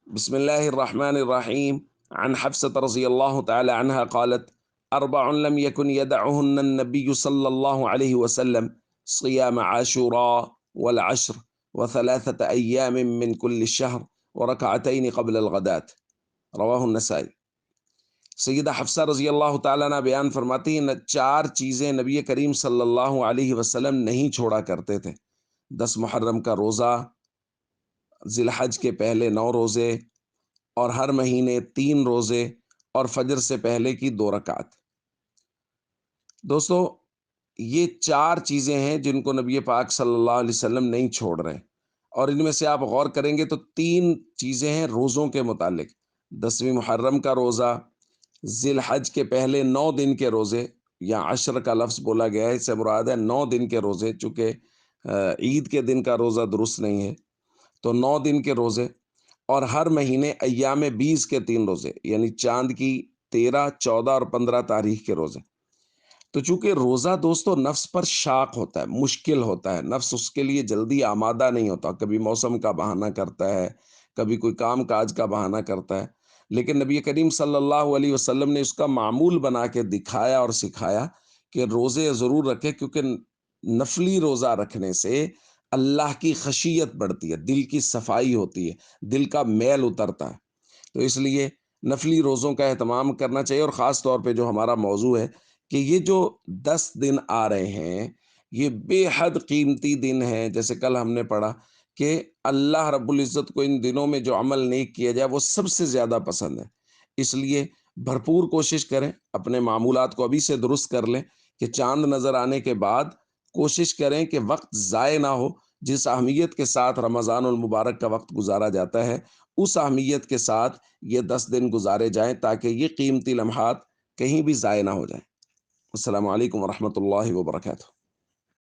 بسم الله الرحمن الرحيم. عن حفصة رضي الله تعالى عنها قالت: أربع لم يكن يدعهن النبي صلى الله عليه وسلم: صيام عاشوراء والعشر وثلاثة أيام من كل الشهر وركعتين قبل الغداة. رواہ النسائی۔ سیدہ حفصہ رضی اللہ تعالیٰ عنہ بیان فرماتی ہیں، چار چیزیں نبی کریم صلی اللہ علیہ وسلم نہیں چھوڑا کرتے تھے: 10 محرم کا روزہ، ذی الحج کے پہلے 9 روزے، اور ہر مہینے 3 روزے، اور فجر سے پہلے کی 2 رکعت۔ دوستو، یہ 4 چیزیں ہیں جن کو نبی پاک صلی اللہ علیہ وسلم نہیں چھوڑ رہے، اور ان میں سے آپ غور کریں گے تو 3 چیزیں ہیں روزوں کے متعلق: 10ویں محرم کا روزہ، ذی الحج کے پہلے 9 دن کے روزے، یا عشر کا لفظ بولا گیا ہے، اس سے مراد ہے 9 دن کے روزے، چونکہ عید کے دن کا روزہ درست نہیں ہے، تو 9 دن کے روزے، اور ہر مہینے ایام 20 کے 3 روزے، یعنی چاند کی 13، 14 اور 15 تاریخ کے روزے۔ تو چونکہ روزہ دوستو نفس پر شاق ہوتا ہے، مشکل ہوتا ہے، نفس اس کے لیے جلدی آمادہ نہیں ہوتا، کبھی موسم کا بہانہ کرتا ہے، کبھی کوئی کام کاج کا بہانہ کرتا ہے، لیکن نبی کریم صلی اللہ علیہ وسلم نے اس کا معمول بنا کے دکھایا اور سکھایا کہ روزے ضرور رکھے، کیونکہ نفلی روزہ رکھنے سے اللہ کی خشیت بڑھتی ہے، دل کی صفائی ہوتی ہے، دل کا میل اترتا ہے۔ تو اس لیے نفلی روزوں کا اہتمام کرنا چاہیے، اور خاص طور پہ جو ہمارا موضوع ہے کہ یہ جو 10 دن آ رہے ہیں، یہ بے حد قیمتی دن ہیں۔ جیسے کل ہم نے پڑھا کہ اللہ رب العزت کو ان دنوں میں جو عمل نیک کیا جائے وہ سب سے زیادہ پسند ہے۔ اس لیے بھرپور کوشش کریں، اپنے معمولات کو ابھی سے درست کر لیں کہ چاند نظر آنے کے بعد کوشش کریں کہ وقت ضائع نہ ہو۔ جس اہمیت کے ساتھ رمضان المبارک کا وقت گزارا جاتا ہے، اس اہمیت کے ساتھ یہ 10 دن گزارے جائیں تاکہ یہ قیمتی لمحات کہیں بھی ضائع نہ ہو جائیں۔ السلام علیکم ورحمۃ اللہ وبرکاتہ۔